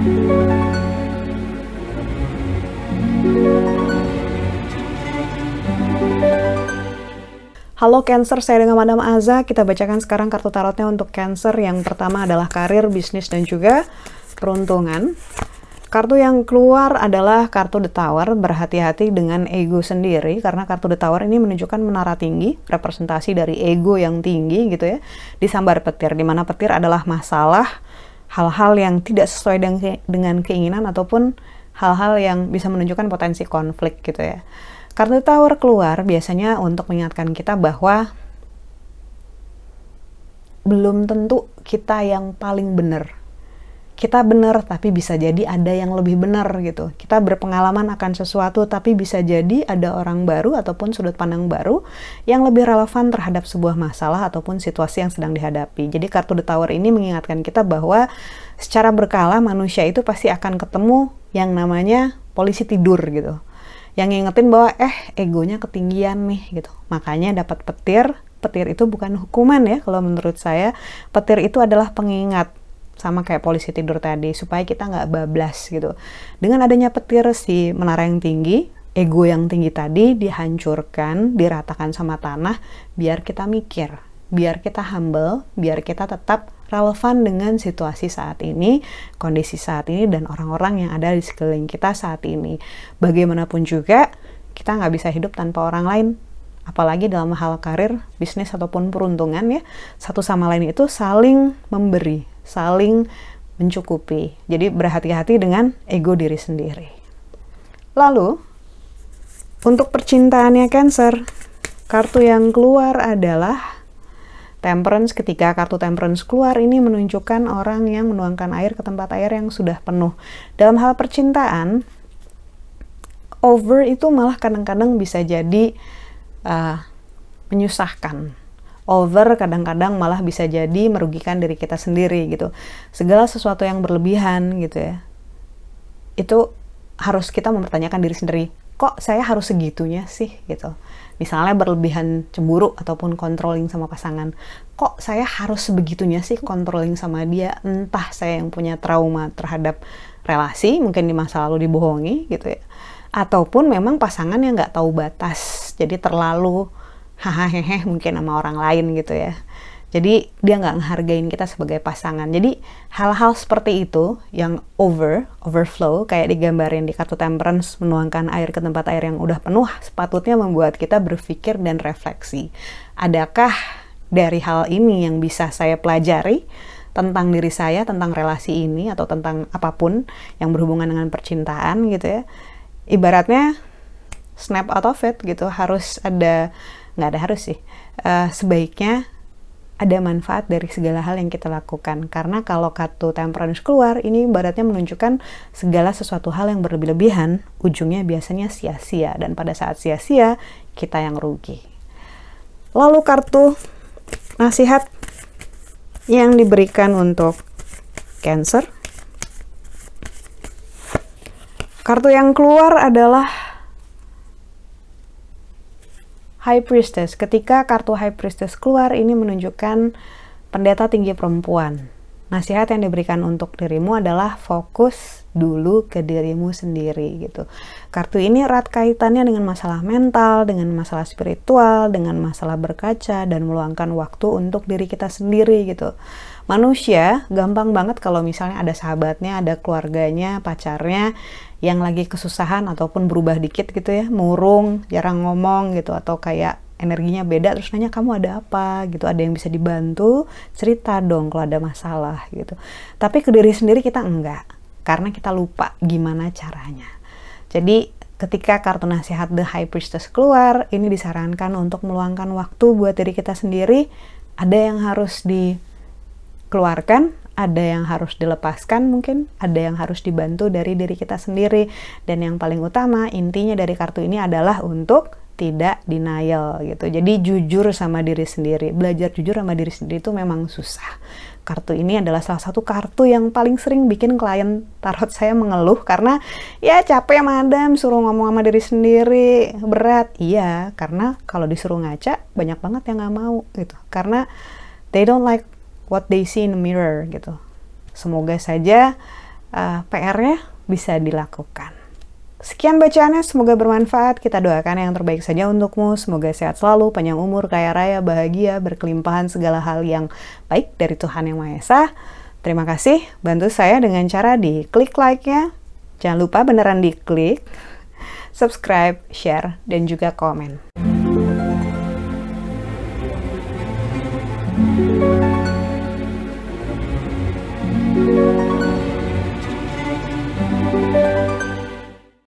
Halo Cancer, saya dengan Madam Aza. Kita bacakan sekarang kartu tarotnya untuk Cancer. Yang pertama adalah karir, bisnis, dan juga peruntungan. Kartu yang keluar adalah kartu The Tower. Berhati-hati dengan ego sendiri, karena kartu The Tower ini menunjukkan menara tinggi, representasi dari ego yang tinggi gitu ya, disambar petir, dimana petir adalah masalah, hal-hal yang tidak sesuai dengan keinginan ataupun hal-hal yang bisa menunjukkan potensi konflik gitu ya. Kartu Tower keluar biasanya untuk mengingatkan kita bahwa belum tentu kita yang paling benar. Kita benar, tapi bisa jadi ada yang lebih benar gitu. Kita berpengalaman akan sesuatu, tapi bisa jadi ada orang baru ataupun sudut pandang baru yang lebih relevan terhadap sebuah masalah ataupun situasi yang sedang dihadapi. Jadi kartu The Tower ini mengingatkan kita bahwa secara berkala manusia itu pasti akan ketemu yang namanya polisi tidur gitu. Yang ngingetin bahwa egonya ketinggian nih gitu. Makanya dapat petir. Petir itu bukan hukuman ya kalau menurut saya. Petir itu adalah pengingat, sama kayak polisi tidur tadi, supaya kita nggak bablas gitu. Dengan adanya petir si menara yang tinggi, ego yang tinggi tadi dihancurkan, diratakan sama tanah, biar kita mikir, biar kita humble, biar kita tetap relevan dengan situasi saat ini, kondisi saat ini, dan orang-orang yang ada di sekeliling kita saat ini. Bagaimanapun juga, kita nggak bisa hidup tanpa orang lain. Apalagi dalam hal karir, bisnis, ataupun peruntungan ya. Satu sama lain itu saling memberi, saling mencukupi. Jadi berhati-hati dengan ego diri sendiri. Lalu, untuk percintaannya Cancer, kartu yang keluar adalah Temperance. Ketika kartu Temperance keluar, ini menunjukkan orang yang menuangkan air ke tempat air yang sudah penuh. Dalam hal percintaan, over itu malah kadang-kadang bisa jadi menyusahkan. Over kadang-kadang malah bisa jadi merugikan diri kita sendiri gitu. Segala sesuatu yang berlebihan gitu ya, itu harus kita mempertanyakan diri sendiri. Kok saya harus segitunya sih gitu. Misalnya berlebihan cemburu ataupun controlling sama pasangan. Kok saya harus sebegitunya sih controlling sama dia? Entah saya yang punya trauma terhadap relasi, mungkin di masa lalu dibohongi gitu ya. Ataupun memang pasangan yang nggak tahu batas. Jadi terlalu hahaha mungkin sama orang lain gitu ya. Jadi dia nggak ngehargain kita sebagai pasangan. Jadi hal-hal seperti itu yang overflow kayak digambarin di kartu Temperance, menuangkan air ke tempat air yang udah penuh, sepatutnya membuat kita berpikir dan refleksi. Adakah dari hal ini yang bisa saya pelajari tentang diri saya, tentang relasi ini, atau tentang apapun yang berhubungan dengan percintaan gitu ya. Ibaratnya snap out of it gitu, harus ada, nggak ada harus sih, sebaiknya ada manfaat dari segala hal yang kita lakukan. Karena kalau kartu Temperance keluar, ini ibaratnya menunjukkan segala sesuatu hal yang berlebih-lebihan, ujungnya biasanya sia-sia. Dan pada saat sia-sia, kita yang rugi. Lalu kartu nasihat yang diberikan untuk Cancer. Kartu yang keluar adalah High Priestess. Ketika kartu High Priestess keluar, ini menunjukkan pendeta tinggi perempuan. Nasihat yang diberikan untuk dirimu adalah fokus dulu ke dirimu sendiri gitu. Kartu ini erat kaitannya dengan masalah mental, dengan masalah spiritual, dengan masalah berkaca, dan meluangkan waktu untuk diri kita sendiri gitu. Manusia gampang banget kalau misalnya ada sahabatnya, ada keluarganya, pacarnya yang lagi kesusahan ataupun berubah dikit gitu ya, murung, jarang ngomong gitu, atau kayak energinya beda, terus nanya kamu ada apa gitu, ada yang bisa dibantu, cerita dong kalau ada masalah gitu. Tapi ke diri sendiri kita enggak, karena kita lupa gimana caranya. Jadi ketika kartu nasihat The High Priestess keluar, ini disarankan untuk meluangkan waktu buat diri kita sendiri. Ada yang harus dikeluarkan, ada yang harus dilepaskan mungkin, ada yang harus dibantu dari diri kita sendiri. Dan yang paling utama, intinya dari kartu ini adalah untuk tidak denial gitu. Jadi jujur sama diri sendiri. Belajar jujur sama diri sendiri itu memang susah. Kartu ini adalah salah satu kartu yang paling sering bikin klien tarot saya mengeluh, karena ya capek madam suruh ngomong sama diri sendiri, berat. Iya, karena kalau disuruh ngaca banyak banget yang nggak mau gitu, karena they don't like what they see in the mirror gitu. Semoga saja PR-nya bisa dilakukan. Sekian bacaannya, semoga bermanfaat. Kita doakan yang terbaik saja untukmu. Semoga sehat selalu, panjang umur, kaya raya, bahagia, berkelimpahan segala hal yang baik dari Tuhan Yang Maha Esa. Terima kasih, bantu saya dengan cara di klik like-nya. Jangan lupa beneran diklik, subscribe, share, dan juga komen.